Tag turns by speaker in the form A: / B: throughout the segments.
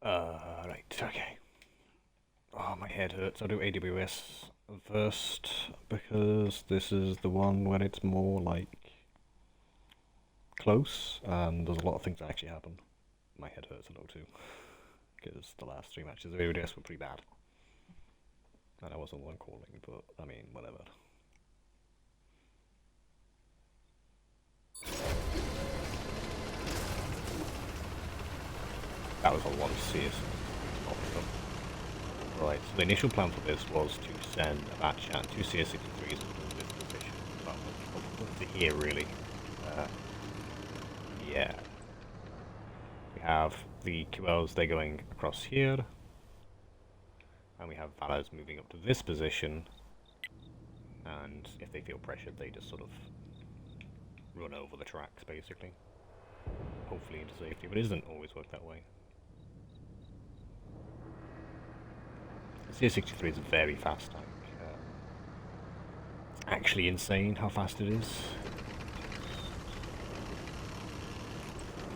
A: Right, okay. Oh, my head hurts. I'll do AWS first because this is the one where it's more like close and there's a lot of things that actually happen. My head hurts a little too because the last three matches of AWS were pretty bad. And I wasn't the one calling, but I mean, whatever. That was a lot of CS. Right, so the initial plan for this was to send a batch and two CS63s into this position. Well, up to here, really. Uh, yeah. We have the QLs, they're going across here. And we have Valors moving up to this position. And if they feel pressured, they just sort of run over the tracks, basically. Hopefully into safety, but it doesn't always work that way. The CS63 is a very fast tank. It's actually insane how fast it is.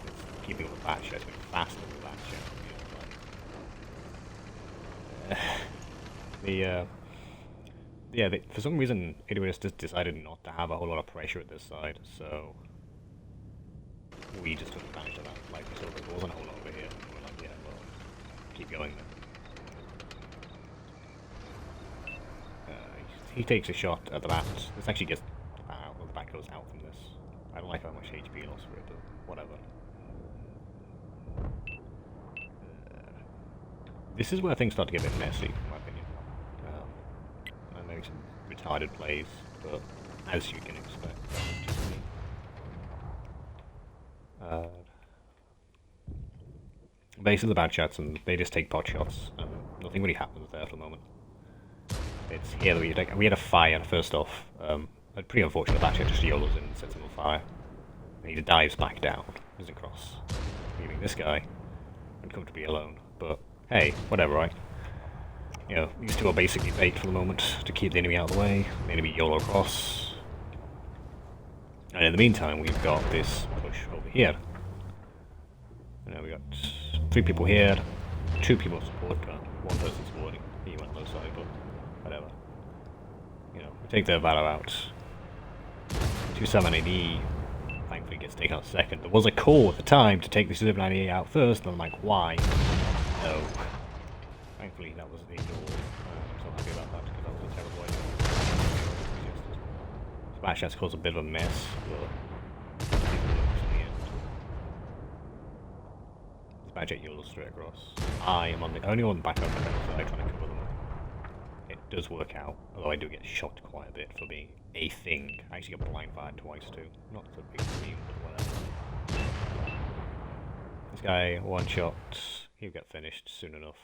A: It's keeping up with batch, it's going faster than batch. For some reason, AWS just decided not to have a whole lot of pressure at this side, so we just took advantage of that. Like, we saw there wasn't a whole lot over here, and we're like, yeah, well, keep going then. He takes a shot at the bat. This actually gets out, the bat goes out from this. I don't like how much HP loss for it, but whatever. This is where things start to get a bit messy, in my opinion. I make some retarded plays, but as you can expect, just me. Base of the bad shots, and they just take pot shots, and nothing really happens there for the moment. It's here that we had a fire first off. A pretty unfortunate batch just YOLOs in and sets him on fire. And he dives back down, doesn't cross, leaving this guy uncomfortably alone. But hey, whatever, right? You know, these two are basically bait for the moment to keep the enemy out of the way. The enemy YOLO across. And in the meantime, we've got this push over here. You know, we got 3 people here, 2 people support, one person supporting. He went low side, but whatever. You know, we take their Valor out. 279E thankfully gets taken out second. There was a call at the time to take the 279E out first, and I'm like, why? No. Thankfully that was ignored. I'm so happy about that because that was a terrible idea. Smash has caused a bit of a mess, but it works in the end. This Badger YOLO straight across. I am on the only one back up on the side trying to cover them. It does work out, although I do get shot quite a bit for being a thing. I actually got blind fired twice too. Not so big deal, but whatever. This guy, one shot, he'll get finished soon enough.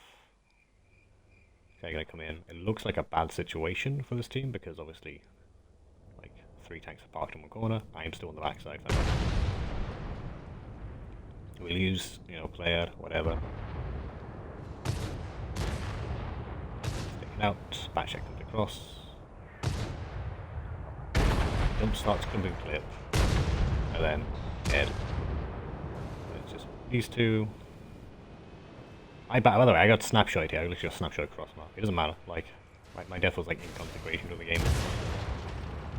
A: Okay, gonna come in. It looks like a bad situation for this team because obviously, like, 3 tanks are parked in one corner. I am still on the backside. We lose, you know, player, whatever. Out, backcheck comes across. Jump starts clumping clip, and then dead. It's just these two. By the way, I got snapshot here. I literally got snapshot across mark. It doesn't matter. Like, my death was like inconsequential to the game.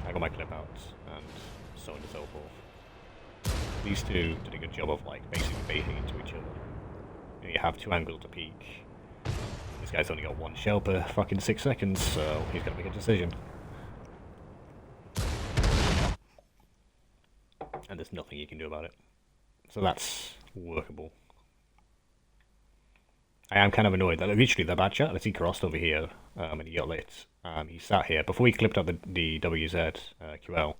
A: I got my clip out, and so on and so forth. These two did a good job of like basically baiting into each other. You know, you have 2 angles to peek. This guy's only got 1 shell per fucking 6 seconds, so he's got to make a decision. And there's nothing you can do about it. So that's workable. I am kind of annoyed that literally the bad shot, he crossed over here, and he got lit. He sat here. Before he clipped up the WZ QL,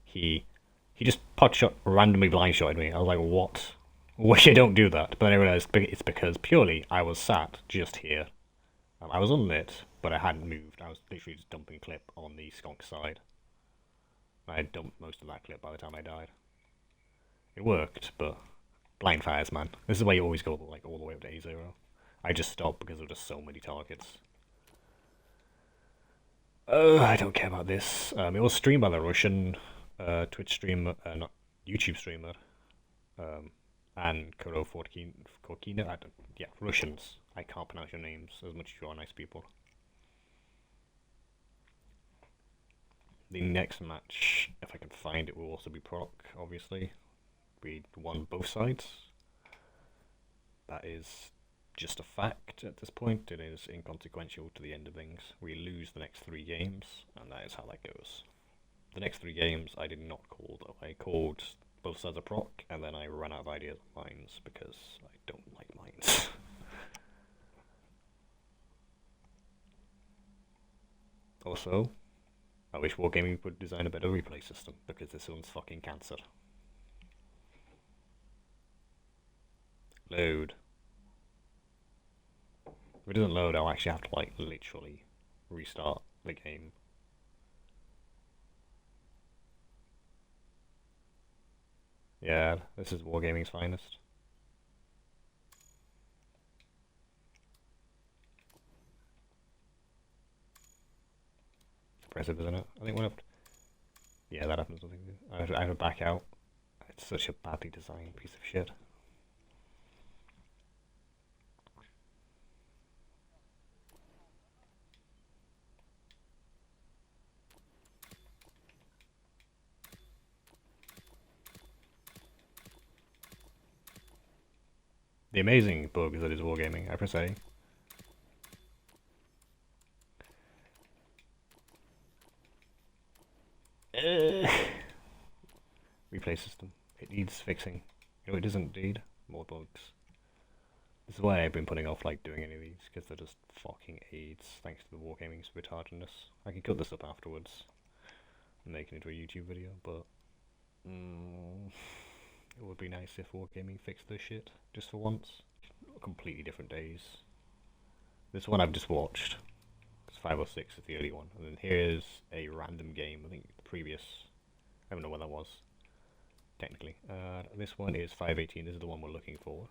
A: he just pot shot, randomly blind shotted me. I was like, what? Well, you don't do that. But then I realized it's because purely I was sat just here. I was unlit, but I hadn't moved. I was literally just dumping clip on the skunk side. I had dumped most of that clip by the time I died. It worked, but blind fires, man. This is why you always go like all the way up to A0. I just stopped because there were just so many targets. I don't care about this. It was streamed by the Russian Twitch streamer, not YouTube streamer. and Korkina, yeah, Russians. I can't pronounce your names as much as you are nice people. The next match, if I can find it, will also be proc, obviously. We won both sides. That is just a fact at this point. It is inconsequential to the end of things. We lose the next 3 games, and that is how that goes. The next 3 games I did not call, though. I called both sides of proc, and then I ran out of ideas of mines because I don't like mines. Also, I wish Wargaming would design a better replay system, because this one's fucking cancer. Load. If it doesn't load, I'll actually have to, like, literally restart the game. Yeah, this is Wargaming's finest. Impressive, isn't it? I think one of... Yeah, that happens. I have to back out. It's such a badly designed piece of shit. The amazing bug that is Wargaming, I press A. Replay system. It needs fixing. No, it doesn't indeed. More bugs. This is why I've been putting off like doing any of these, because they're just fucking aids, thanks to the Wargaming's retardedness. I can cut this up afterwards and make it into a YouTube video, but it would be nice if Wargaming fixed this shit, just for once. Completely different days. This one I've just watched. It's 5 or 6 is the early one, and then here's a random game, I think the previous, I don't know when that was, technically. This one is 518, this is the one we're looking for.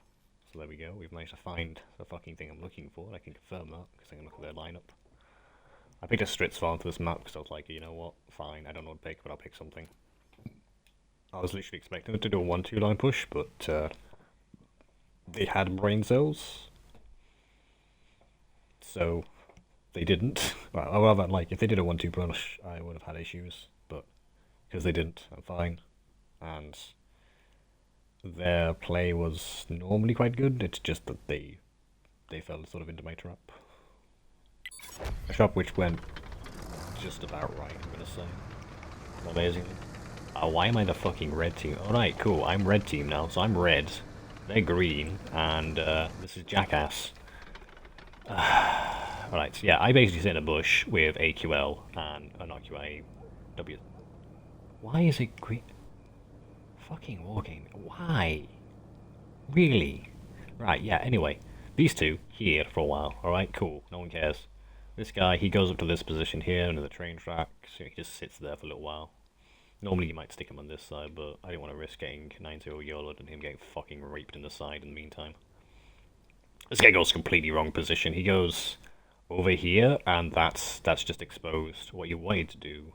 A: So there we go, we've managed to find the fucking thing I'm looking for. I can confirm that, because I can look at their lineup. I picked a Stritz farm for this map, because I was like, you know what, fine, I don't know what to pick, but I'll pick something. I was literally expecting them to do a 1-2 line push, but they had brain cells. So they didn't. Well, I rather, like, if they did a 1-2 push, I would have had issues, but because they didn't, I'm fine. And their play was normally quite good, it's just that they fell sort of into my trap. A shot which went just about right, I'm gonna say. Amazingly. Why am I the fucking red team? Alright, cool, I'm red team now, so I'm red. They're green, and this is Jackass. Alright, so yeah, I basically sit in a bush with AQL and not QA, W. Why is it green? Fucking Wargaming. Why? Really? Right, yeah, anyway. These two here for a while, alright, cool, no one cares. This guy, he goes up to this position here under the train track, so he just sits there for a little while. Normally you might stick him on this side, but I didn't want to risk getting 9-0 YOLO'd and him getting fucking raped in the side in the meantime. This guy goes completely wrong position. He goes over here, and that's just exposed. What you wanted to do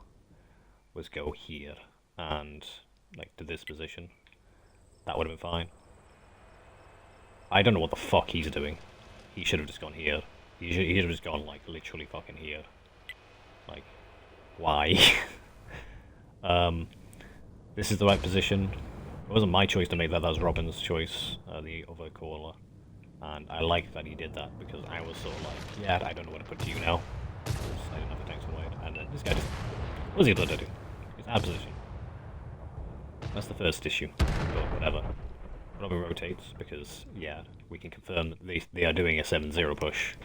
A: was go here, and like to this position. That would have been fine. I don't know what the fuck he's doing. He should have just gone here. He should have just gone like literally fucking here. Like, why? This is the right position. It wasn't my choice to make that, that was Robin's choice, the other caller. And I like that he did that, because I was sort of like, yeah, I don't know what to put to you now. I didn't have the tanks to wide, and this guy just... What was he going to do? He's out of position. That's the first issue, but whatever. Robin rotates, because, yeah, we can confirm that they are doing a 7-0 push.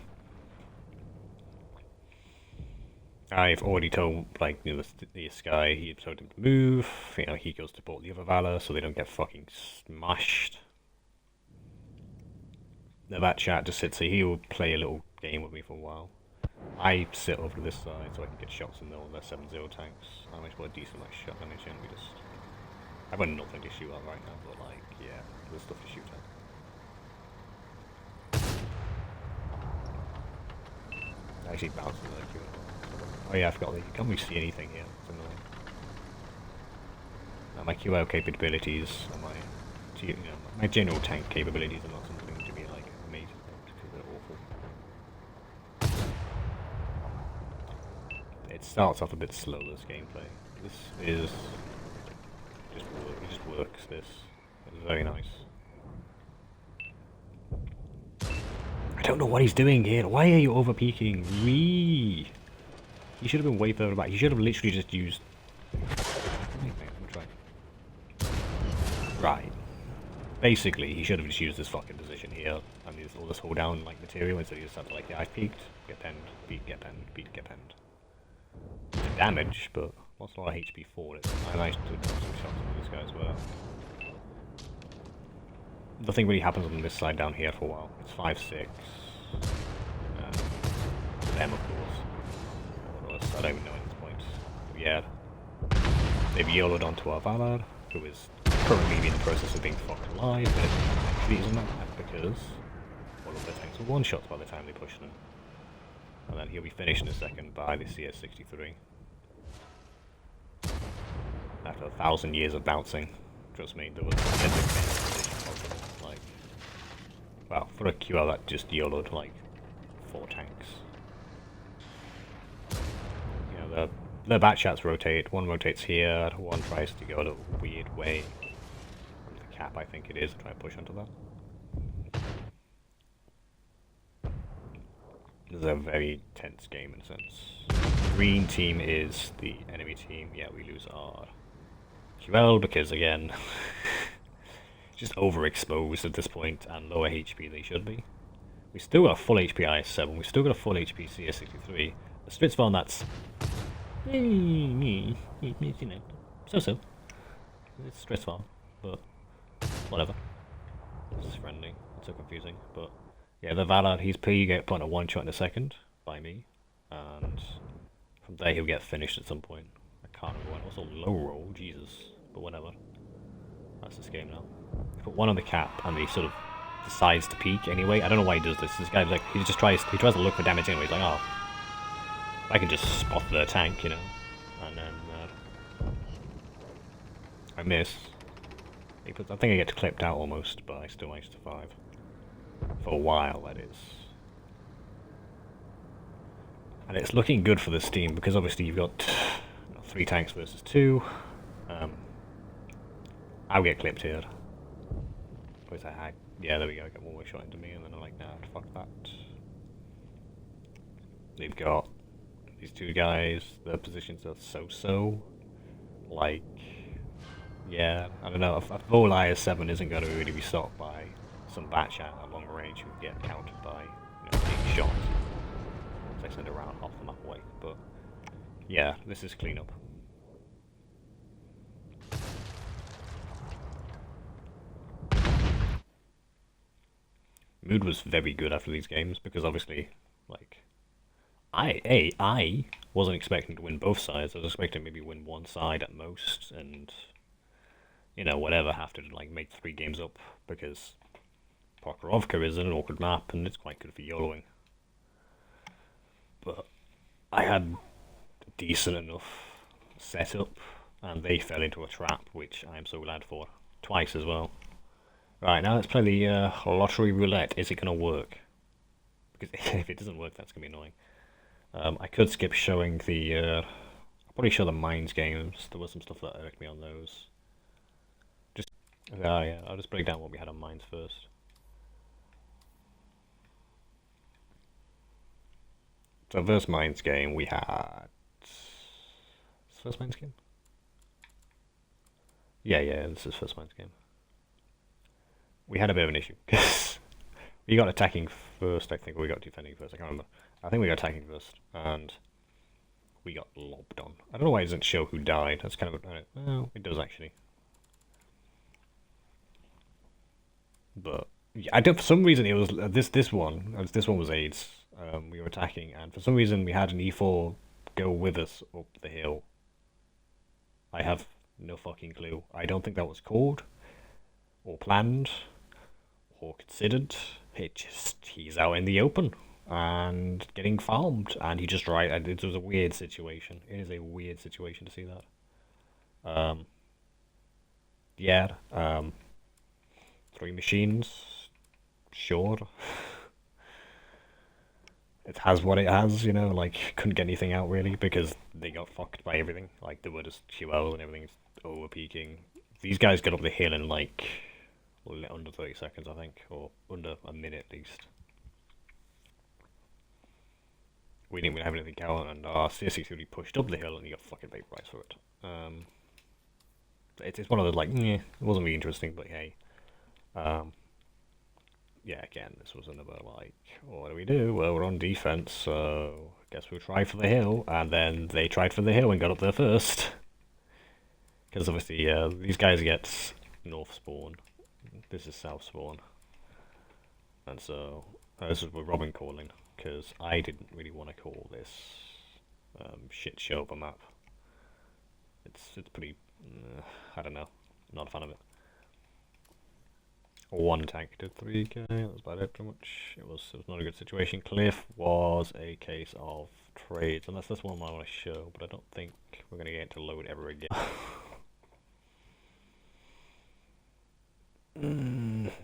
A: I've already told, like, you know, this guy, he told him to move, you know, he goes to support the other Valor so they don't get fucking smashed. Now that chat just sits here, he will play a little game with me for a while. I sit over to this side so I can get shots in all their 7-0 tanks. I managed to put a decent amount of shot damage in, we just... I've got nothing to shoot at right now, but like, yeah, there's stuff to shoot at. I actually bounced in the queue. Oh yeah, I forgot that you can't really see anything here. It's annoying. Now my QL capabilities on my you know, my general tank capabilities are not something to be like amazing because they're awful. It starts off a bit slow, this gameplay. This is just it just works. This is very nice. I don't know what he's doing here. Why are you over peeking? Wee. He should have been way further back. He should have literally just used. Right. Basically, he should have just used this fucking position here and all this hold down like material instead of just had to like, yeah, I peeked, get penned, peek, get penned, peek, get penned. It's damage, but lost a lot of HP for it. I managed to do some shots with this guy as well. Nothing really happens on this side down here for a while. It's 5-6. Them, of course. I don't even know at this point. But yeah. They've YOLO'd onto our Valor, who is currently in the process of being fucked alive, but actually isn't that because all of their tanks were one-shots by the time they pushed them. And then he'll be finished in a second by the CS-63. After 1,000 years of bouncing, trust me, there was never any position possible. Like, well, for a QL that just YOLO'd like 4 tanks. You know, the bat chats rotate. One rotates here, one tries to go a weird way. The cap, I think it is, try and push onto that. This is a very tense game in a sense. Green team is the enemy team. Yeah, we lose our QL because, again, just overexposed at this point and lower HP they should be. We still got a full HP IS-7. We still got a full HP CS-63. The Stritzvon, that's you know, so-so. It's Stritzvon, but whatever. This is friendly. It's so confusing, but yeah, the Valor, he's get put on a one-shot in a second by me, and from there he'll get finished at some point. I can't remember when. Also low roll, Jesus, but whatever. That's this game now. You put one on the cap, and he sort of decides to peek anyway. I don't know why he does this. This guy, like, he tries to look for damage anyway. He's like, oh, I can just spot the tank, you know, and then I miss. I think I get clipped out almost, but I still manage to survive. For a while, that is. And it's looking good for this team, because obviously you've got 3 tanks versus 2. I'll get clipped here. Where's that hack? Yeah, there we go, I get one more shot into me, and then I'm like, nah, fuck that. They've got these 2 guys, their positions are so-so. Like, yeah, I don't know, a full IS-7 isn't going to really be stopped by some batch at long range who get countered by, you know, big shots. So I send around half the map away, but yeah, this is cleanup. Mood was very good after these games because obviously, like, I wasn't expecting to win both sides. I was expecting maybe win one side at most, and you know, whatever, have to like make 3 games up because Pokrovka is an awkward map and it's quite good for YOLOing. But I had a decent enough setup, and they fell into a trap, which I'm so glad for. Twice as well. Right, now let's play the lottery roulette. Is it going to work? Because if it doesn't work, that's going to be annoying. I could skip showing the... I'll probably show the mines games. There was some stuff that irked me on those. Just... yeah, I'll just break down what we had on mines first. So first mines game, we had... First mines game? Yeah, this is first mines game. We had a bit of an issue, because we got attacking first, I think, or we got defending first, I can't remember. I think we got attacking first, and we got lobbed on. I don't know why it doesn't show who died. That's kind of well, it does actually. But yeah, I don't. For some reason, it was this one. This one was AIDS. We were attacking, and for some reason, we had an E4 go with us up the hill. I have no fucking clue. I don't think that was called, or planned, or considered. He's out in the open and getting farmed, and he just it was a weird situation. It is a weird situation to see that. Yeah. 3 machines. Sure. It has what it has, you know, like, couldn't get anything out really because they got fucked by everything. Like, they were just QL and everything's over peaking. These guys got up the hill in like under 30 seconds, I think, or under a minute at least. We didn't even have anything out, and our CS60 pushed up the hill and he got fucking vaporized for it. It's one of those, like, it wasn't really interesting, but hey. Yeah, again, this was another, like, what do we do? Well, we're on defense, so I guess we'll try for the hill, and then they tried for the hill and got up there first. Because obviously, these guys get north spawn. This is south spawn. And so, this is what Robin calling, because I didn't really want to call this shit show of a map. It's pretty, I don't know, not a fan of it. 1 tank to 3k, that's about it pretty much. It was not a good situation. Cliff was a case of trades, and that's one I want to show, but I don't think we're going to get into load ever again.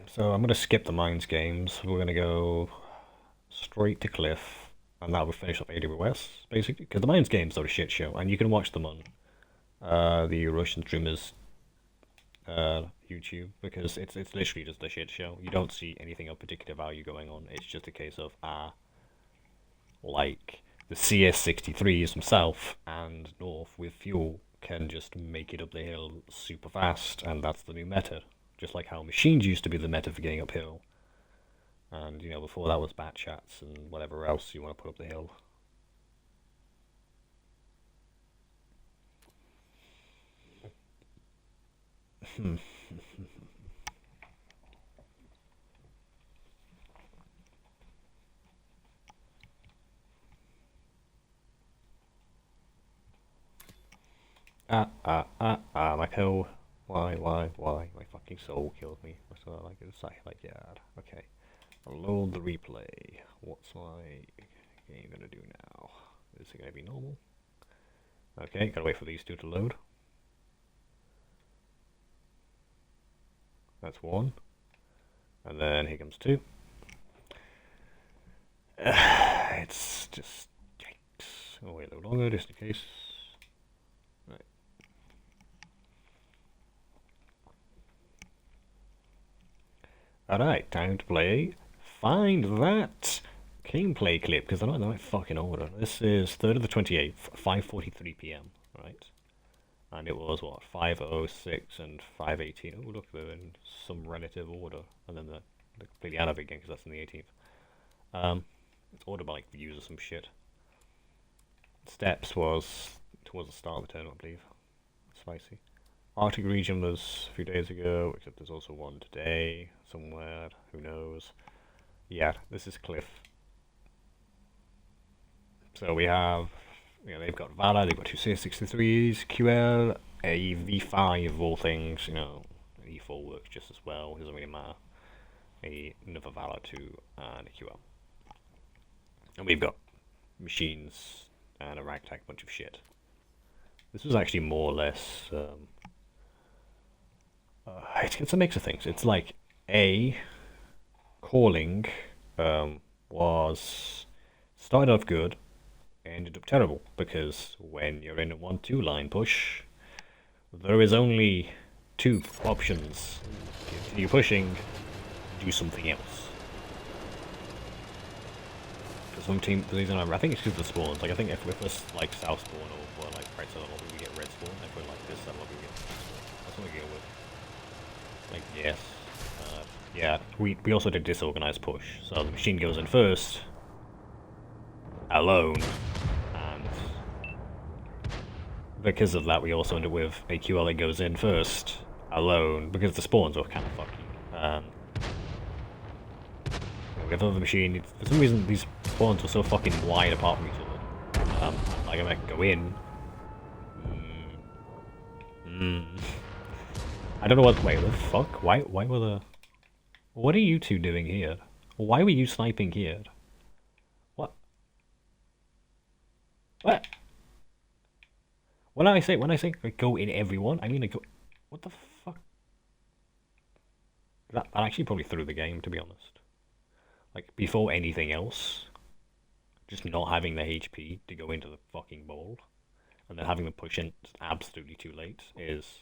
A: So I'm going to skip the mines games. We're going to go straight to Cliff, and that will finish off AWS, basically, because the mines games are a shit show, and you can watch them on the Russian streamers YouTube, because it's literally just a shit show. You don't see anything of particular value going on. It's just a case of like the CS63s himself and North with fuel can just make it up the hill super fast, and that's the new meta. Just like how machines used to be the meta for getting uphill, and you know, before that was bat chats and whatever else you want to put up the hill. My pill. Why? My fucking soul killed me. So like it's like yeah. Okay. I'll load the replay. What's my game gonna do now? Is it gonna be normal? Okay, gotta wait for these two to load. That's 1. And then here comes 2. It's just yikes. I'll wait a little longer just in case. Right. Alright, time to play Find That gameplay clip, because I don't know my fucking order. This is 3rd of the 28th, 5:43 p.m., right? And it was, what, 5:06 and 5:18. Oh, look, they're in some relative order. And then the completely out of it again, because that's in the 18th. It's ordered by, like, views or some shit. Steps was towards the start of the tournament, I believe. Spicy. Arctic region was a few days ago, except there's also one today, somewhere, who knows. Yeah, this is Cliff. So we have, you know, they've got Valor, they've got 2 CS63s, QL, a V5 of all things, you know, an E4 works just as well, doesn't really matter. Another Valor 2 and a QL. And we've got machines and a ragtag bunch of shit. This was actually more or less, it's a mix of things. It's like, calling was started off good, ended up terrible, because when you're in a 1-2 line push, there is only 2 options. Continue pushing, do something else. For some team, the reason I think it's because of the spawns. Like, I think if we're like south spawn or like right side lobby, we get red spawn. If we're like this side lobby, we get that's what we go with. Like, yes. Yeah, we also did disorganized push. So the machine goes in first, alone, and because of that we also end up with a QL that goes in first, alone, because the spawns are kind of fucky. We have another machine, for some reason these spawns are so fucking wide apart from each other. Like I might go in. I don't know what, wait, the fuck? Why were the... What are you two doing here? Why were you sniping here? What? What? When I say like, go in everyone, I mean like go... What the fuck? That actually probably threw the game, to be honest. Like, before anything else, just not having the HP to go into the fucking ball, and then having them push in absolutely too late is...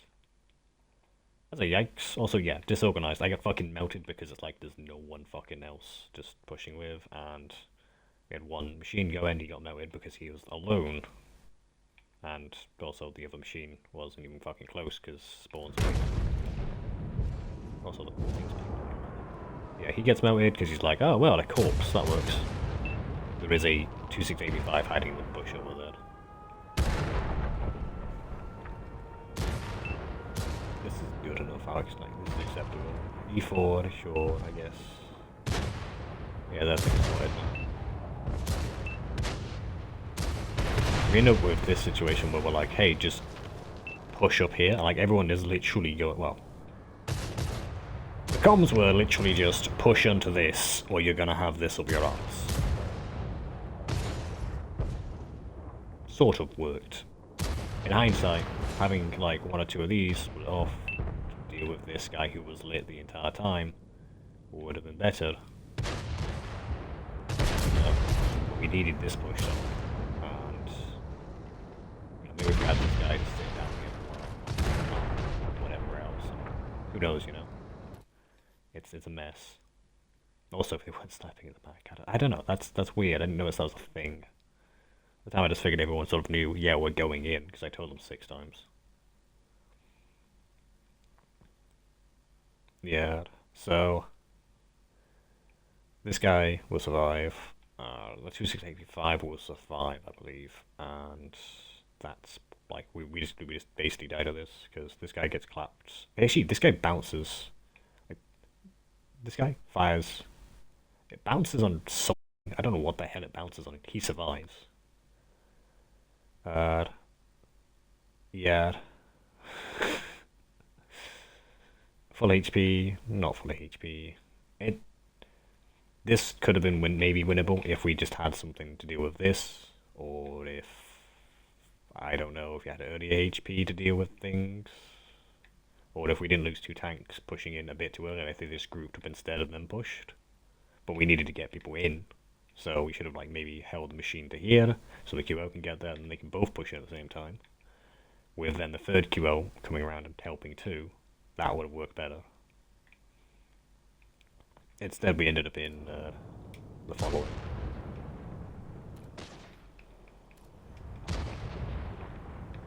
A: That's a yikes. Also, yeah, disorganized. I got fucking melted because it's like there's no one fucking else just pushing with, and we had one machine go in, he got melted because he was alone. And also the other machine wasn't even fucking close because spawns away. Also the thing's yeah, he gets melted because he's like, oh well, a corpse, that works. There is a 2685 hiding in the bush over there. This is good enough, Alex. Like, this is acceptable. E4, sure, I guess. Yeah, that's exploited. We end up with this situation where we're like, hey, just push up here. Like, everyone is literally going, well, the comms were literally just push onto this, or you're gonna have this up your arse. Sort of worked. In hindsight, having like one or two of these off to deal with this guy who was lit the entire time would have been better. We needed this push on, and maybe if we had this guy to sit down here, whatever else. Who knows, you know? It's a mess. Also, if they weren't sniping at the back, I don't know. That's weird. I didn't notice that was a thing. At the time, I just figured everyone sort of knew, yeah, we're going in, because I told them 6 times. Yeah, so this guy will survive. The 2685 will survive, I believe, and that's like we just basically died of this because this guy gets clapped. Actually, this guy bounces. Like, this guy fires. It bounces on something. I don't know what the hell it bounces on. He survives. Yeah. Full HP, not full HP. This could have been maybe winnable if we just had something to deal with this, or if, I don't know, if you had early HP to deal with things, or if we didn't lose 2 tanks pushing in a bit too early, I think they just grouped up instead and then pushed. But we needed to get people in, so we should have like maybe held the machine to here, so the QO can get there and they can both push in at the same time. With then the third QO coming around and helping too, that would have worked better. Instead, we ended up in the following.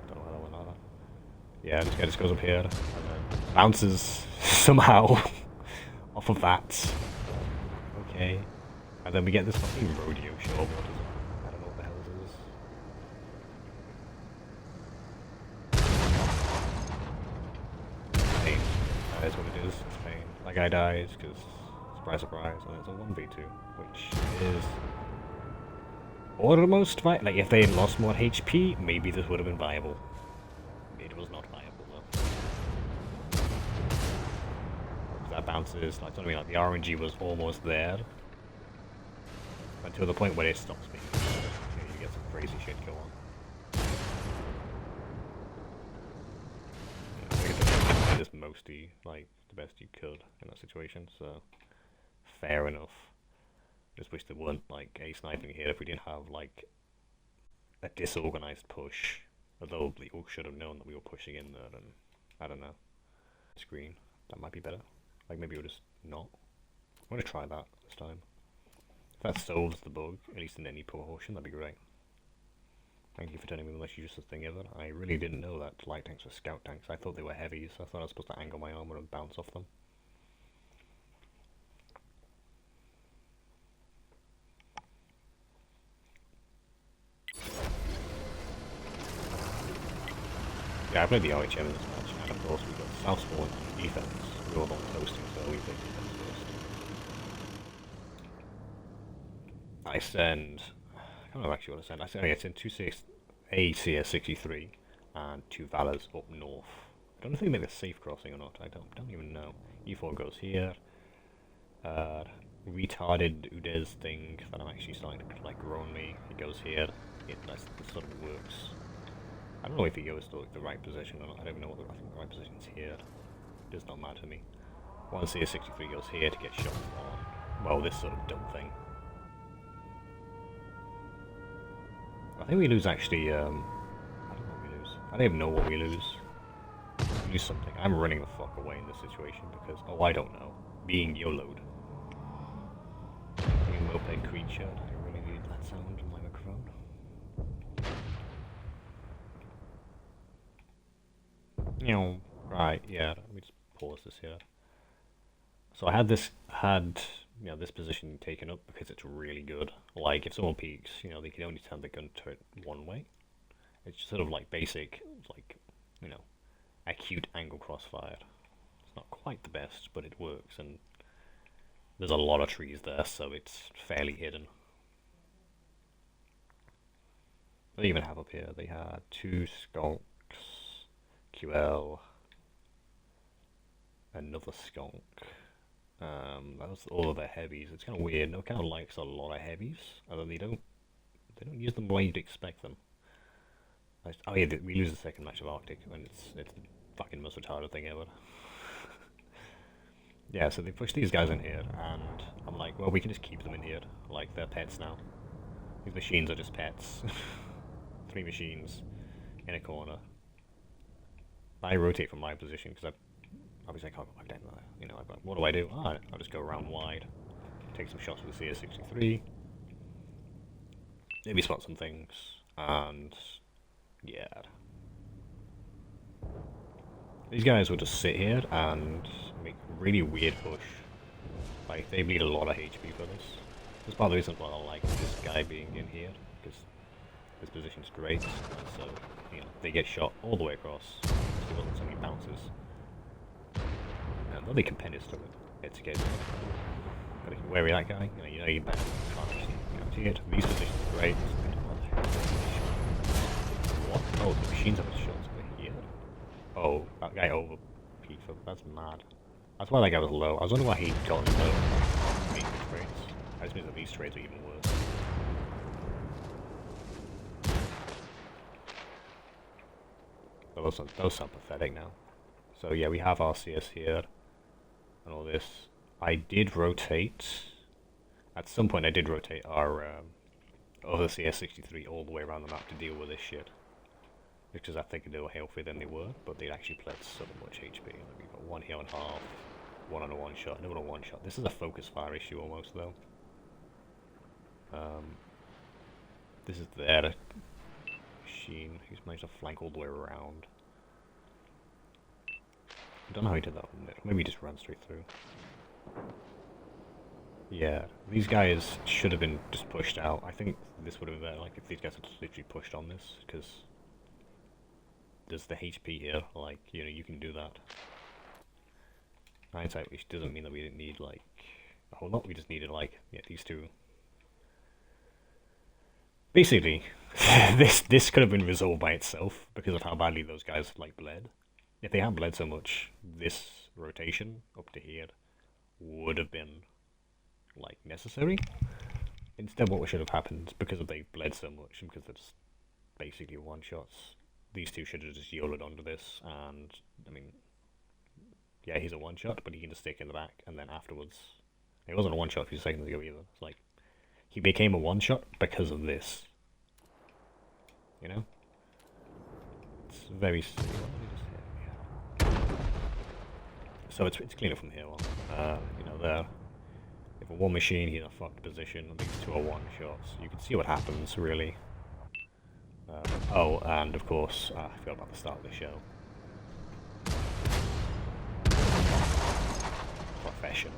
A: Don't know how that went either. Yeah, this guy just goes up here and then bounces somehow off of that. Okay. And then we get this fucking rodeo show. I don't know what the hell this is. Pain. That is what it is. It's pain. That guy dies because... Surprise, surprise, and it's a 1v2, which is almost viable. Like, if they had lost more HP, maybe this would have been viable. It was not viable, though. That bounces, like, something like the RNG was almost there. Until the point where it stops being there. You get some crazy shit go on. Yeah, I think it's just mostly, like, the best you could in that situation, so... Fair enough. Just wish there weren't like a sniping here if we didn't have like a disorganized push. Although we all should have known that we were pushing in there, and I don't know. Screen. That might be better. Like maybe we'll just not. I'm gonna try that this time. If that solves the bug, at least in any proportion, that'd be great. Thank you for telling me the most useless thing ever. I really didn't know that light tanks were scout tanks. I thought they were heavies. I thought I was supposed to angle my armor and bounce off them. Yeah, I played the OHM in this match, and of course we've got South Spawn and defense. We're all on coasting, so we played defense first. I send... I don't know actually what I send. I send 2 CS63 and 2 Valors up north. I don't know if they make a safe crossing or not. I don't even know. E4 goes here. Retarded Udez thing that I'm actually starting to like grow on me. It goes here. It sort of works. I don't know if he goes to like, the right position or not. I don't know what I think the right position's here. It does not matter to me. One CS63 goes here to get shot on, well, this sort of dumb thing. I think we lose actually, I don't know what we lose. I don't even know what we lose. We lose something. I'm running the fuck away in this situation because, oh, I don't know. Being YOLO'd. Being moped creature, I really need that sound in my microphone. You know, right, yeah, let me just pause this here. So I had this position taken up because it's really good. Like, if someone peeks, you know, they can only turn the gun to it one way. It's sort of like basic, like, you know, acute angle crossfire. It's not quite the best, but it works, and there's a lot of trees there, so it's fairly hidden. They even have up here, they had 2 skunks, QL, another skunk. That was all of their heavies. It's kind of weird. No kind of likes a lot of heavies, and then they don't use them the way you'd expect them. Oh yeah, we lose the second match of Arctic, and it's the fucking most retarded thing ever. Yeah, so they push these guys in here, and I'm like, well, we can just keep them in here, like they're pets now. These machines are just pets. 3 machines in a corner. I rotate from my position because obviously I can't go back down there. You know, what do I do? Ah, I'll just go around wide, take some shots with the CS63, maybe spot some things, and yeah. These guys will just sit here and make a really weird push. Like, they bleed a lot of HP for this. That's part of the reason why I like this guy being in here, because this position's great, and so, you know, they get shot all the way across. There wasn't so many bounces. And then they can pen his stomach. It's good. Gotta keep wary of that guy. You know you can't actually guarantee it. These positions are great. What? Oh, the machines have a shots over here. Oh, that guy over P4. That's mad. That's why that guy was low. I was wondering why he got low maintenance trades. That just means that these trades are even worse. Those sound pathetic now. So yeah, we have our CS here and all this. I did rotate. At some point I did rotate our other CS63 all the way around the map to deal with this shit. Because I think they were healthier than they were, but they'd actually played so much HP. Like, we've got 1 here and half, 1 on a 1 shot, another on a 1 shot. This is a focus fire issue almost though. This is their machine. He's managed to flank all the way around. I don't know how he did that one. Maybe he just ran straight through. Yeah, these guys should have been just pushed out. I think this would have been better, like, if these guys had literally pushed on this, because there's the HP here, like, you know, you can do that. Hindsight, which doesn't mean that we didn't need, like, a whole lot. We just needed, like, yeah, these two. Basically, this could have been resolved by itself because of how badly those guys, like, bled. If they hadn't bled so much, this rotation up to here would have been, like, necessary. Instead, what should have happened, because they bled so much and because they're just basically one-shots, these two should have just YOLO'd onto this, and, I mean, yeah, he's a one-shot, but he can just stick in the back, and then afterwards, he wasn't a one-shot a few seconds ago either. It's like, he became a one-shot because of this. You know? It's very silly. So it's cleaner from here on. You know, there. If a one machine, he's in a fucked position. These two are one shots. You can see what happens, really. Oh, and of course, I forgot about the start of the show. Professional.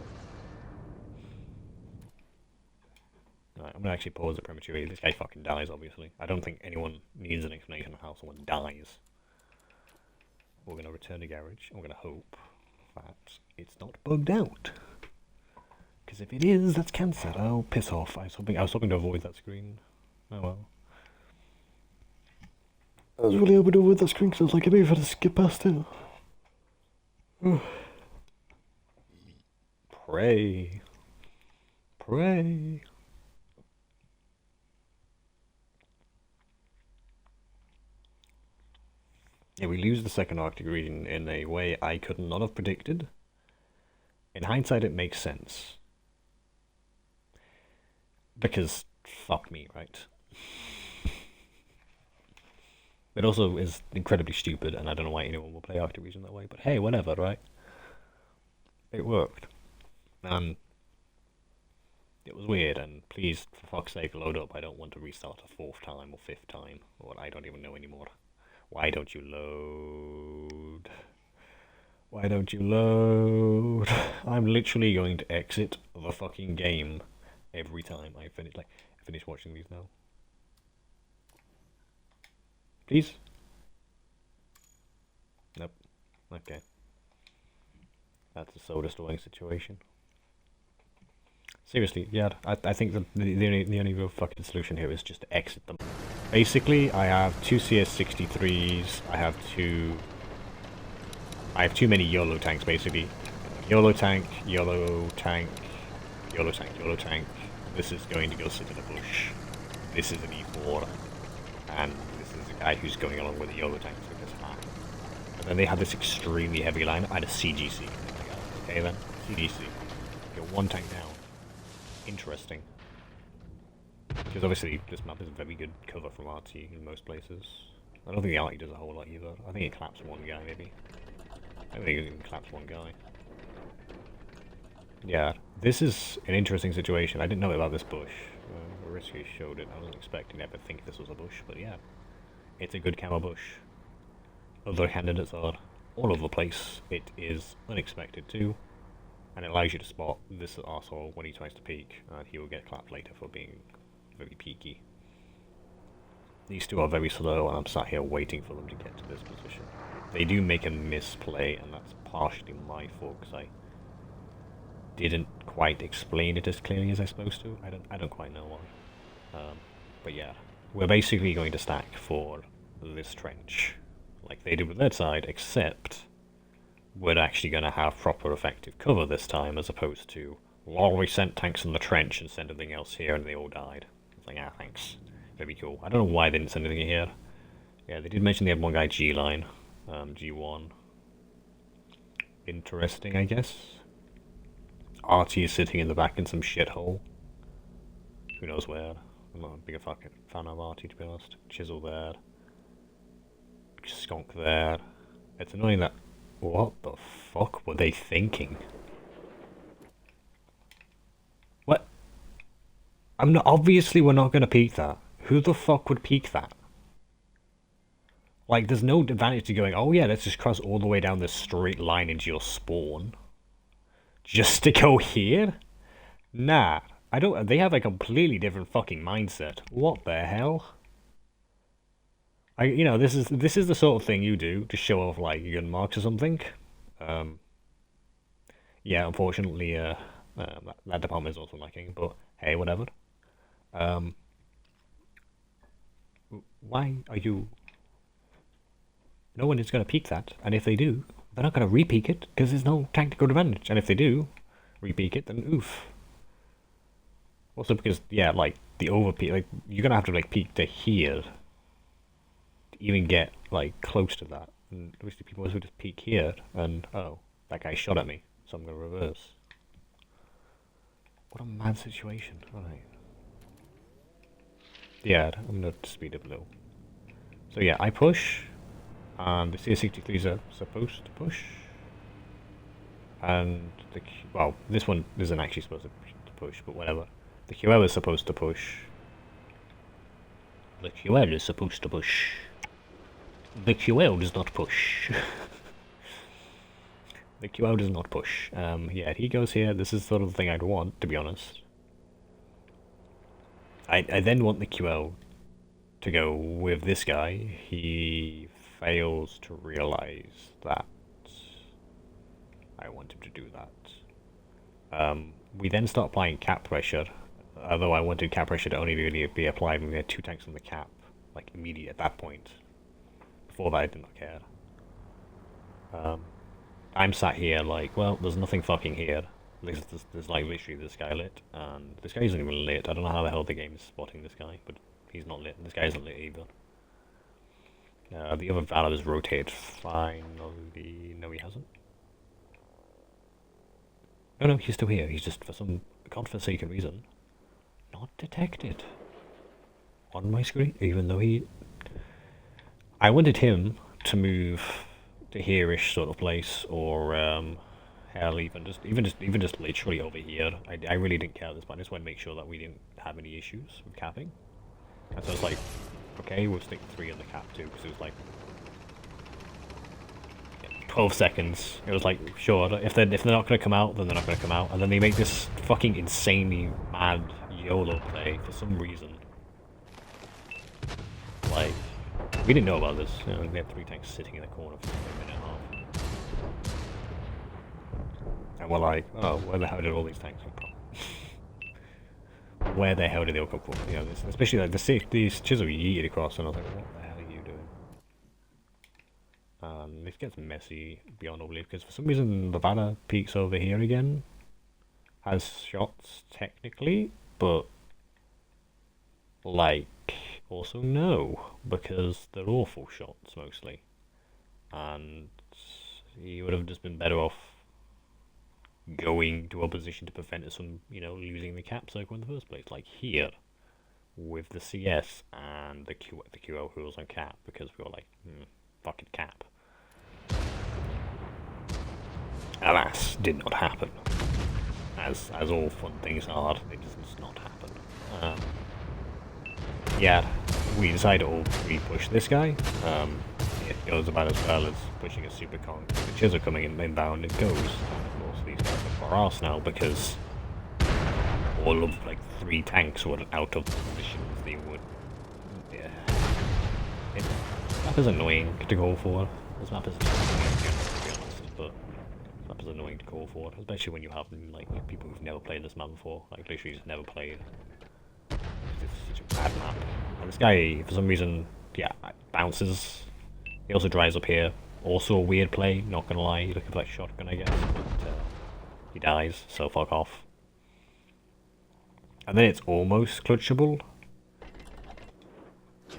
A: Right, I'm gonna actually pause it prematurely. This guy fucking dies, obviously. I don't think anyone needs an explanation of how someone dies. We're gonna return to garage. I'm gonna hope that it's not bugged out. Because if it is, that's cancer. Oh, piss off. I was hoping to avoid that screen. Oh well. I was really hoping to avoid that screen because I was like, I maybe had to skip past it. Pray. Pray. Yeah, we lose the second Arctic region in a way I could not have predicted. In hindsight, it makes sense. Because, fuck me, right? It also is incredibly stupid, and I don't know why anyone will play Activision that way, but hey, whatever, right? It worked. And it was weird, and please, for fuck's sake, load up. I don't want to restart a fourth time or fifth time, or I don't even know anymore. Why don't you load? Why don't you load? I'm literally going to exit the fucking game every time I finish watching these now. Please? Nope. Okay. That's a soul destroying situation. Seriously, yeah, I think the only real fucking solution here is just to exit them. Basically, I have two CS63s, I have too many YOLO tanks, basically. YOLO tank, YOLO tank, YOLO tank, YOLO tank. This is going to go sit in a bush. This is an E4. And this is a guy who's going along with the YOLO tanks with this hat. And then they have this extremely heavy line. I had a CGC. Okay then, CGC. You're one tank down. Interesting. Because obviously this map is very good cover from RT in most places. I don't think the RT does a whole lot either. I think it claps one guy maybe. I think it even claps one guy. Yeah, this is an interesting situation. I didn't know about this bush. Risky showed it. I wasn't expecting to ever think this was a bush, but yeah. It's a good camo bush. Other candidates are all over the place. It is unexpected too. And it allows you to spot this arsehole when he tries to peek, and he will get clapped later for being very peaky. These two are very slow, and I'm sat here waiting for them to get to this position. They do make a misplay, and that's partially my fault, because I didn't quite explain it as clearly as I was supposed to. I don't quite know why. But yeah, we're basically going to stack for this trench, like they did with that side, except we're actually going to have proper effective cover this time, as opposed to, lol, we sent tanks in the trench and sent everything else here and they all died. It's like, ah, thanks. Very cool. I don't know why they didn't send anything here. Yeah, they did mention they had one guy G-line. G1. Interesting, I guess. RT is sitting in the back in some shithole. Who knows where. I'm not a big fucking fan of RT, to be honest. Chisel there. Skunk there. It's annoying that... What the fuck were they thinking? What? I'm not... Obviously we're not gonna peek that. Who the fuck would peek that? Like, there's no advantage to going, oh yeah, let's just cross all the way down this straight line into your spawn. Just to go here? Nah. I don't... They have a completely different fucking mindset. What the hell? You know, this is the sort of thing you do to show off, like, your gun marks or something. Yeah, unfortunately, that department is also lacking, but hey, whatever. Why are you... No one is going to peek that, and if they do, they're not going to re-peek it, because there's no tactical advantage, and if they do re-peek it, then oof. Also because, yeah, like, the over-peek, like, you're going to have to, like, peek to here to even get, like, close to that. And obviously people also just peek here, and, oh, that guy shot at me, so I'm going to reverse. What a mad situation. Right. Yeah, I'm going to speed up a little. So yeah, I push, and the CS63s are supposed to push. And, well, this one isn't actually supposed to push, but whatever. The QL is supposed to push. The QL is supposed to push. The QL does not push. The QL does not push. Yeah, he goes here. This is sort of the thing I'd want, to be honest. I then want the QL to go with this guy. He fails to realize that I want him to do that. We then start applying cap pressure, although I wanted cap pressure to only really be applied when we had two tanks on the cap, like immediate at that point. Before that I did not care. I'm sat here like, well, there's nothing fucking here. There's like literally this guy lit, and this guy isn't even lit. I don't know how the hell the game is spotting this guy, but he's not lit. This guy isn't lit either. The other Valor is rotated finally. No, he hasn't. No, no, he's still here. He's just, for some godforsaken reason, not detected on my screen, even though he... I wanted him to move to here-ish sort of place, or hell, even just literally over here. I really didn't care this, but I just wanted to make sure that we didn't have any issues with capping. And so I was like, okay, we'll stick 3 on the cap too, because it was like 12 seconds. It was like, sure, if they're not gonna come out, then they're not gonna come out. And then they make this fucking insanely mad YOLO play for some reason. Like, we didn't know about this. You know, we had 3 tanks sitting in the corner for a minute and a half. And we're like, oh, where the hell did all these tanks come from? Where the hell did they all come from? You know, especially like these chisel you yeeted across, and I was like, what the hell are you doing? This gets messy beyond all belief, because for some reason the banner peaks over here again. Has shots, technically, but like, also no, because they're awful shots mostly. And he would have just been better off going to opposition to prevent us from, you know, losing the cap circle in the first place. Like here, with the CS and the QL rules on cap, because we were like, fucking cap. Alas, did not happen. As all fun things are, it does not happen. Yeah, we decided to all 3 push this guy. It goes about as well as pushing a super con. The Chiz are coming in inbound, it goes. And of course, these guys are for us now because all of like 3 tanks were out of positions they would. Yeah. This map is annoying to call for. This map is annoying to be honest, but this map is annoying to call for, especially when you have like people who've never played this map before, like literally just never played. It's such a bad map. And this guy, for some reason, yeah, bounces. He also dries up here. Also a weird play, not gonna lie. You're looking for that shotgun, I guess, but he dies, so fuck off. And then it's almost clutchable.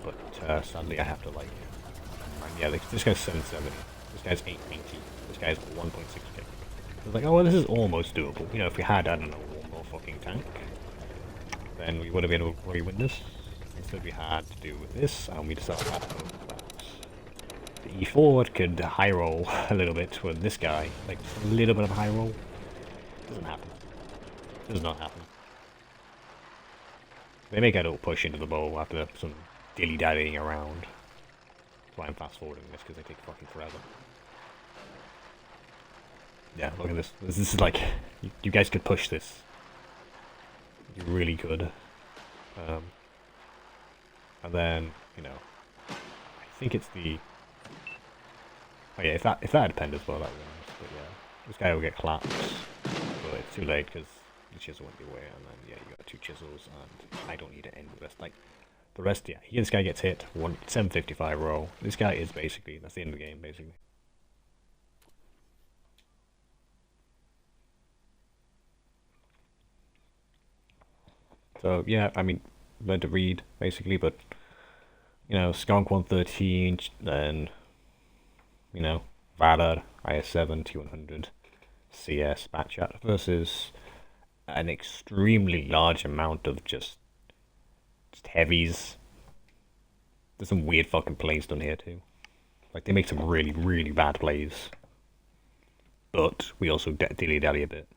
A: But sadly I have to like... yeah, this guy's 770. This guy's 890. This guy's 1.6k. I was like, oh well, this is almost doable. You know, if we had, I don't know, one more fucking tank, then we would have been able to win this. Instead we had to do with this, and we decided that the E4 could high roll a little bit with this guy. Like, a little bit of high roll. Doesn't happen. Does not happen. They make a little push into the bowl after some dilly-dallying around. That's why I'm fast-forwarding this, because they take fucking forever. Yeah, look at this. This is like, you guys could push this. You really could. And then, you know, I think it's the... oh yeah, if that had penned as well, that would be nice. But yeah, this guy will get clapped, but it's too late because the chisel won't be away, and then yeah, you got 2 chisels, and I don't need to end with this. Like, the rest, yeah, this guy gets hit, 755 roll. This guy is basically, that's the end of the game, basically. So yeah, I mean, learn to read, basically, but, you know, Skunk 113, then, you know, Valor, IS7, T100, CS, Batchat, versus an extremely large amount of just heavies. There's some weird fucking plays done here too. Like, they make some really, really bad plays. But we also dilly-dally a bit.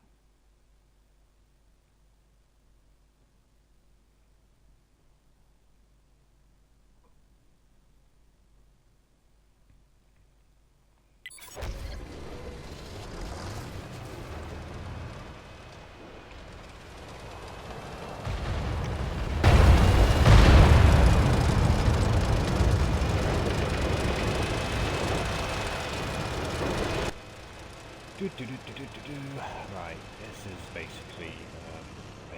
A: Right, this is basically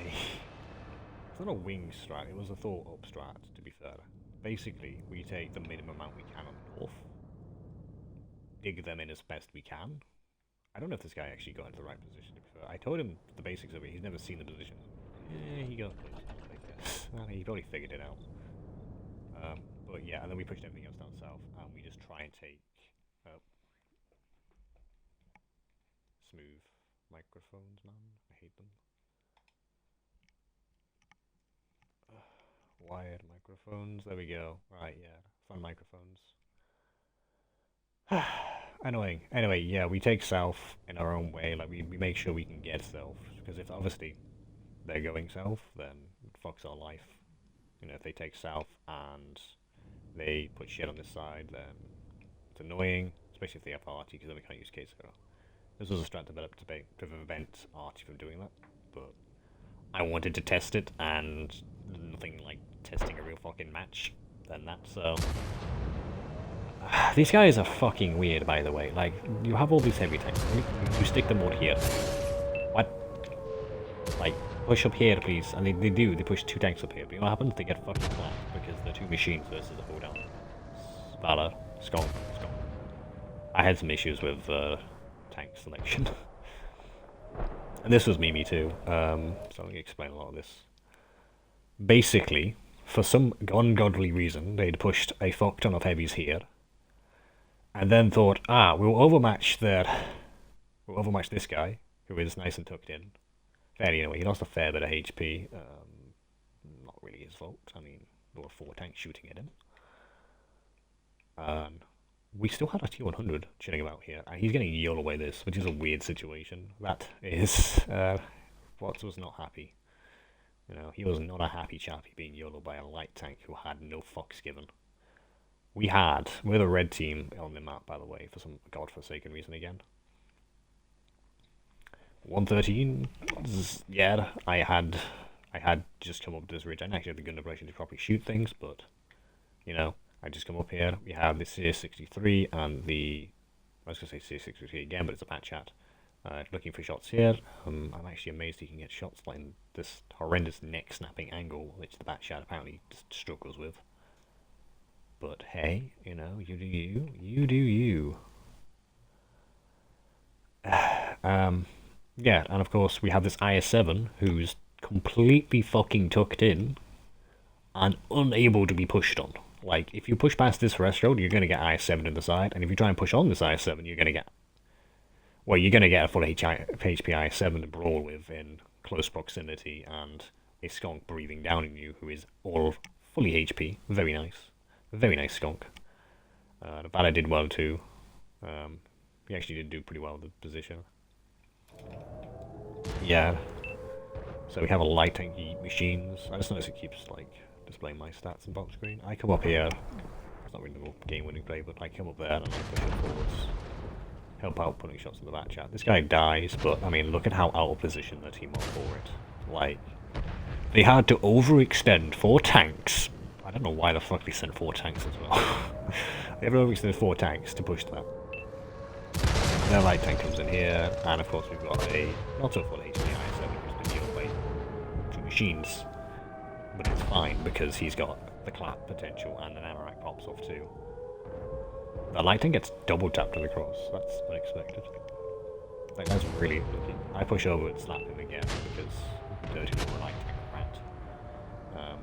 A: it's not a wing strat, it was a thought up strat, to be fair. Basically, we take the minimum amount we can on the north, dig them in as best we can. I don't know if this guy actually got into the right position, to be fair. I told him the basics of it, he's never seen the position. Yeah, he got close enough, I guess. Well, he probably figured it out. But yeah, and then we pushed everything else down south, and we just try and take smooth microphones, man. I hate them. Wired microphones. There we go. Right, yeah. Fun microphones. Annoying. Anyway, yeah, we take south in our own way. Like, we make sure we can get south. Because if obviously they're going south, then it fucks our life. You know, if they take south and they put shit on this side, then it's annoying. Especially if they have Artie, because then we can't use K0. This was a strat developed to prevent Artie from doing that. But I wanted to test it, and nothing like testing a real fucking match than that, so... These guys are fucking weird, by the way. Like, you have all these heavy tanks. You stick them all here. What? Like, push up here, please. And they do. They push 2 tanks up here. But you know what happens? They get fucking clapped because they're 2 machines versus a 4 down. Valor. Skong. I had some issues with tank selection. And this was Mimi too. So let me explain a lot of this. Basically, for some ungodly reason, they'd pushed a fuck ton of heavies here. And then thought, we'll overmatch this guy, who is nice and tucked in. Fairly anyway, he lost a fair bit of HP. Not really his fault. I mean, there were 4 tanks shooting at him. We still had a T100 chilling about here, and he's getting YOLO away this, which is a weird situation. That is, Watts was not happy. You know, he was not a happy chappy being YOLO by a light tank who had no fucks given. We're the red team on the map, by the way, for some godforsaken reason again. 113, yeah, I had just come up to this ridge. I didn't actually have the gun operation to properly shoot things, but, you know, I just come up here. We have the CS63 and I was going to say CS63 again, but it's a bat chat. Looking for shots here. I'm actually amazed he can get shots like this horrendous neck snapping angle, which the bat chat apparently just struggles with. But hey, you know, you do you. You do you. Yeah, and of course we have this IS-7 who's completely fucking tucked in and unable to be pushed on. Like, if you push past this threshold, you're going to get IS-7 in the side, and if you try and push on this IS-7, you're going to get... Well, you're going to get a full HP IS-7 to brawl with in close proximity, and a skunk breathing down on you who is all fully HP. Very nice. Very nice skunk. The Valor did well too. He actually did do pretty well with the position. Yeah. So we have a light tanky machines. I just noticed it keeps like displaying my stats in box screen. I come up here. It's not really a game-winning play, but I come up there and I push it forwards. Help out putting shots in the back chat. This guy dies, but I mean, look at how out of position the team are for it. Like, they had to overextend 4 tanks. I don't know why the fuck they sent 4 tanks as well. They have overextended 4 tanks to push that. Their light tank comes in here, and of course we've got a not so full HP IS-7 who's been healed by 2 machines. But it's fine because he's got the clap potential and an Amarak pops off too. The light tank gets double tapped to the cross. That's unexpected. Like, that's really lucky. I push over and slap him again because dirty little light tank rat.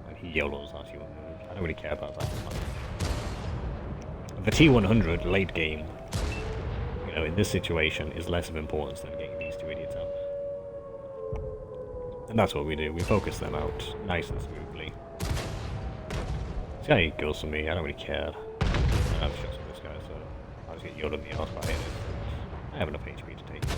A: And he YOLOs our T100. I don't really care about that much. The T100 late game, you know, in this situation is less of importance than getting these 2 idiots out. And that's what we do. We focus them out nice and smoothly. This guy goes for me. I don't really care. I have shots with this guy, so I'll just get YOLO'd in the arse by him. I have enough HP to take it.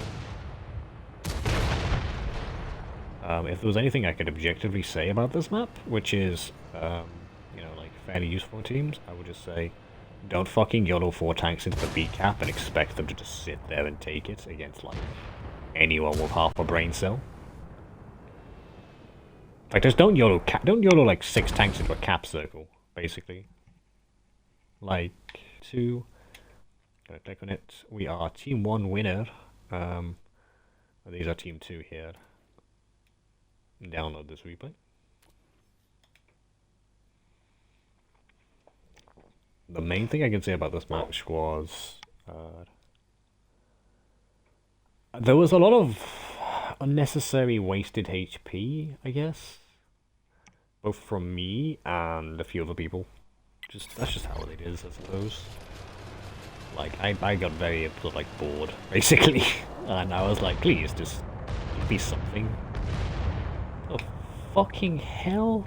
A: If there was anything I could objectively say about this map, which is, you know, like, fairly useful for teams, I would just say, don't fucking YOLO 4 tanks into the B cap and expect them to just sit there and take it against, like, anyone with half a brain cell. Like, just don't YOLO like 6 tanks into a cap circle, basically. Like, 2. Gonna click on it. We are Team 1 winner. These are Team 2 here. Download this replay. The main thing I can say about this match was there was a lot of unnecessary wasted HP, I guess, both from me and a few other people. That's just how it is, I suppose. Like, I got very, sort of, like, bored, basically. And I was like, please, just be something. Oh, fucking hell?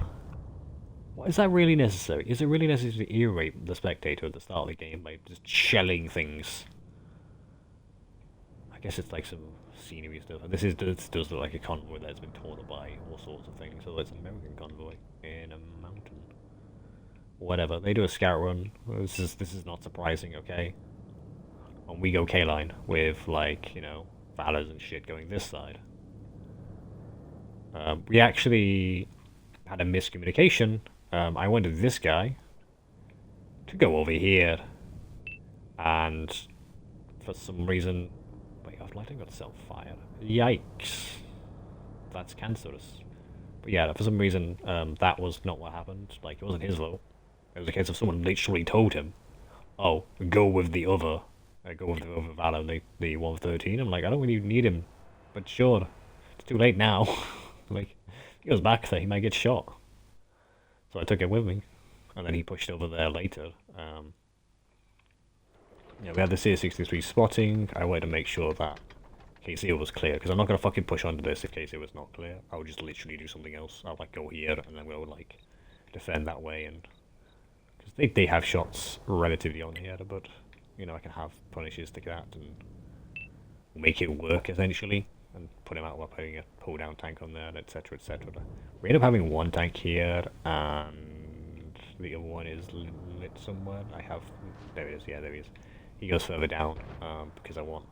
A: What, is that really necessary? Is it really necessary to irate the spectator at the start of the game by just shelling things? I guess it's like some scenery stuff. And this does look like a convoy that's been torn up by all sorts of things. So it's an American convoy in a mountain. Whatever. They do a scout run. This is not surprising, okay? And we go K-line with, like, you know, Valors and shit going this side. We actually had a miscommunication. I wanted this guy to go over here, and for some reason, wait, our lighting got self-fired. Yikes, that's cancerous. But yeah, for some reason, that was not what happened. Like, it wasn't his fault. It was a case of someone literally told him, "Oh, go with the other, go with the other Valor, the 113." I'm like, I don't really need him, but sure, it's too late now. Like, he goes back there, he might get shot. So I took it with me, and then he pushed over there later. Yeah, we had the CS63 spotting. I wanted to make sure that KCO was clear, because I'm not going to fucking push onto this if KCO was not clear. I would just literally do something else. I'll, like, go here, and then we'll, like, defend that way, and... because they have shots relatively on here, but, you know, I can have punishes to that, and make it work, essentially, and put him out while putting a pull-down tank on there, etc., etc. We end up having one tank here, and the other one is lit somewhere. I have... there he is, yeah, there he is. He goes further down, because I want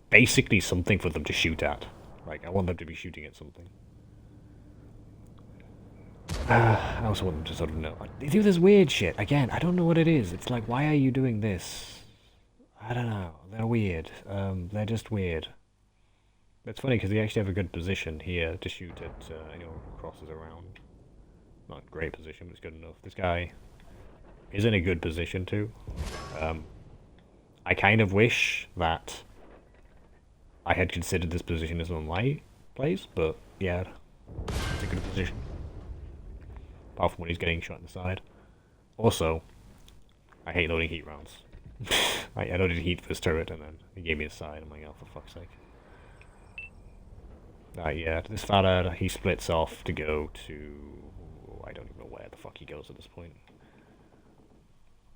A: basically something for them to shoot at. Like, I want them to be shooting at something. I also want them to sort of know. They do this weird shit. Again, I don't know what it is. It's like, why are you doing this? I don't know. They're weird. They're just weird. It's funny because they actually have a good position here to shoot at anyone who crosses around. Not a great position, but it's good enough. This guy is in a good position too. I kind of wish that I had considered this position as one of my plays, but yeah, it's a good position. Apart from when he's getting shot in the side. Also, I hate loading heat rounds. I loaded heat for his turret and then he gave me a side. I'm like, oh, for fuck's sake. Yeah, this fella, he splits off to go to... I don't even know where the fuck he goes at this point.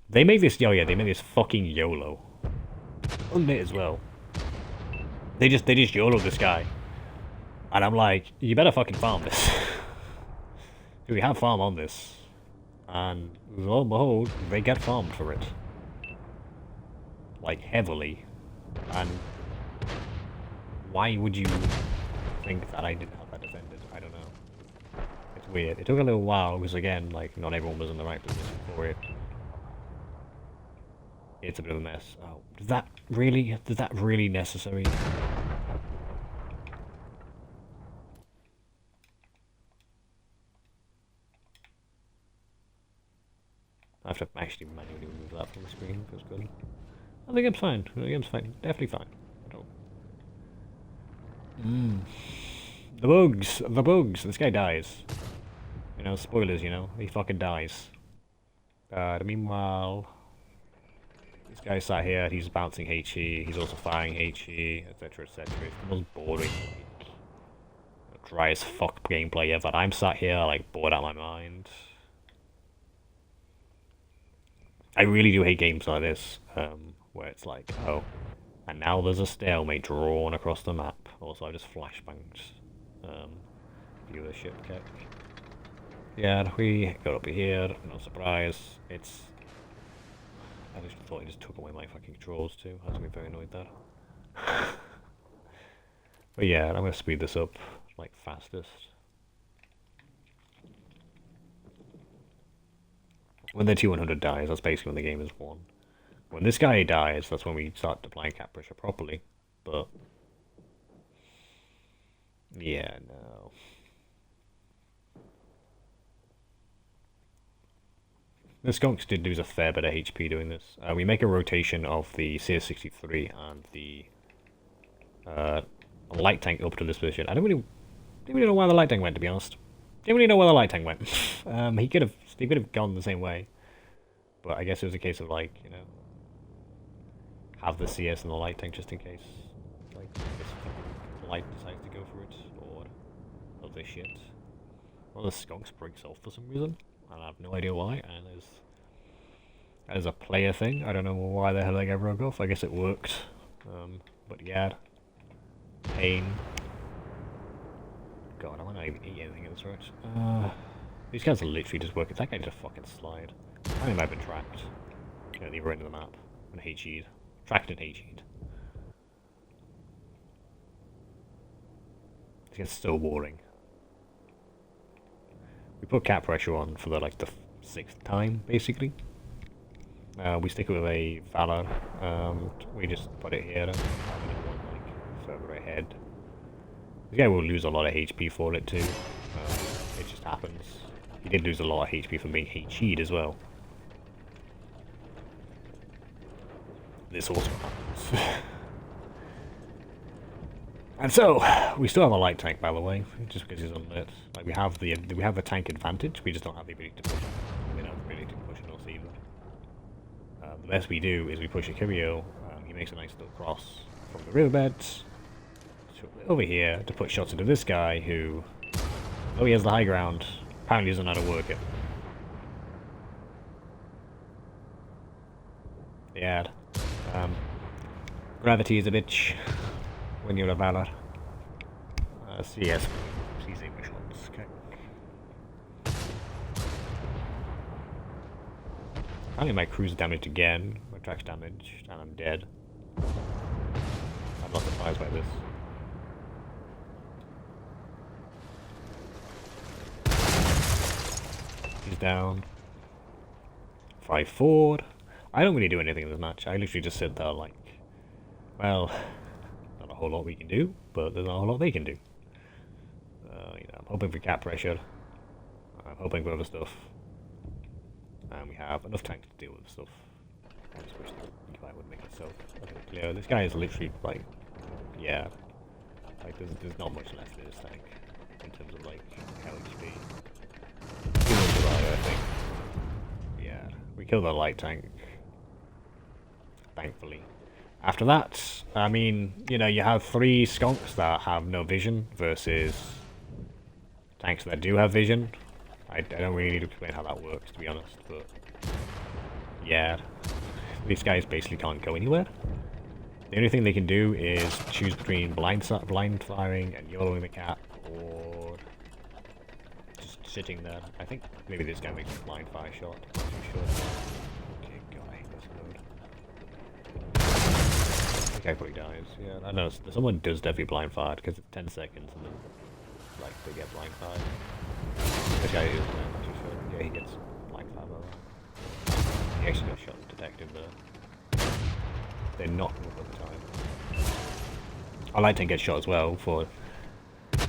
A: They make this... oh yeah, they make this fucking YOLO. Unlit as well. They just YOLO this guy. And I'm like, you better fucking farm this. We have farm on this, and lo and behold, they get farmed for it. Like, heavily. And why would you think that I didn't have that defended? I don't know. It's weird. It took a little while, because again, like, not everyone was in the right position for it. It's a bit of a mess. Oh, is that really necessary? I have to actually manually remove that from the screen. Feels good. Oh, the game's fine. The game's fine. Definitely fine. The bugs. The bugs. This guy dies. You know, spoilers. You know, he fucking dies. Meanwhile, this guy sat here. He's bouncing HE. He's also firing HE, etc., etc. It's the most boring, like, dry as fuck gameplay ever. I'm sat here like bored out of my mind. I really do hate games like this, where it's like, oh, and now there's a stalemate drawn across the map. Also, I just flashbanged view the ship kick. Yeah, we got up here, no surprise. It's... I just thought he just took away my fucking controls too. I was getting very annoyed there. But yeah, I'm gonna speed this up, like, fastest. When the T100 dies, that's basically when the game is won. When this guy dies, that's when we start applying cap pressure properly. But... yeah, no. The Skunks did lose a fair bit of HP doing this. We make a rotation of the CS63 and the light tank up to this position. I didn't really know where the light tank went, to be honest. Didn't really know where the light tank went. He could have gone the same way, but I guess it was a case of, like, you know, have the CS and the light tank just in case, like, this light decides to go for it, or other shit. One of the skunks breaks off for some reason, and I have no idea why, and that is a player thing. I don't know why the hell they got broke off. I guess it worked. But yeah. Pain. God, I might not even eat anything at this rate. These guys are literally just working. That guy did a fucking slide. I think he might have been tracked. You know, the other end of the map. And HE'd. Tracked and HE'd. This guy's still warring. We put cap pressure on for the 6th time, basically. We stick it with a Valor. We just put it here. Further ahead. This guy will lose a lot of HP for it too. It just happens. He did lose a lot of HP from being HE'd as well. This also happens. And so, we still have a light tank, by the way, just because he's unlit. Like, we have the tank advantage, we just don't have the ability to push. We don't have the ability to push North either. The best we do is we push a Kirio. He makes a nice little cross from the riverbeds over here to put shots into this guy who, though he has the high ground, apparently doesn't know how to work it. Yeah. Gravity is a bitch when you're a Valor. CS, sees English shots. Okay. Apparently my crew's damaged again, my track's damaged, and I'm dead. I'm not surprised by this. He's down. 5 forward. I don't really do anything in this match. I literally just sit there like, well, not a whole lot we can do, but there's not a whole lot they can do. You know, I'm hoping for cap pressure. I'm hoping for other stuff. And we have enough tanks to deal with stuff. I just wish the guy would make itself a bit clear. This guy is literally like, yeah, like there's not much left in this tank in terms of like LHP. I think. Yeah, we killed the light tank. Thankfully. After that, I mean, you know, you have 3 skunks that have no vision versus tanks that do have vision. I don't really need to explain how that works, to be honest, but yeah, these guys basically can't go anywhere. The only thing they can do is choose between blind firing and YOLOing the cap, or just sitting there. I think maybe this guy makes a blind fire shot. I'm not too sure. Okay, God, I hate this mode. This guy probably dies. Yeah, I know someone does definitely blind fire because it's 10 seconds and then like they get blind fired. This guy is, I'm not too sure. Yeah, he gets blind fire by that. He actually got shot detected there. They're not all the time. I like to get shot as well for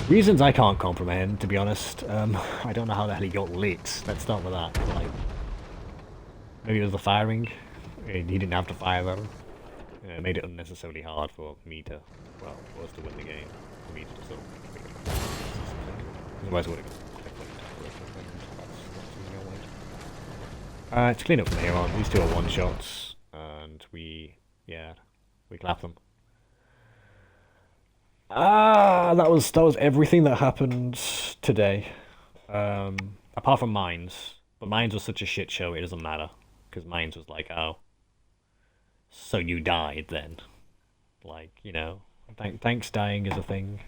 A: reasons I can't comprehend, to be honest. I don't know how the hell he got lit. Let's start with that. Like, maybe it was the firing. He didn't have to fire though. It made it unnecessarily hard for me to, well, for us to win the game. For me to just sort of, otherwise I would have to clean up from here on. These two are one shots, and we clap them. That was everything that happened today. Apart from Mines, but Mines was such a shit show it doesn't matter, because Mines was like, oh, so you died then, like, you know, thanks dying is a thing.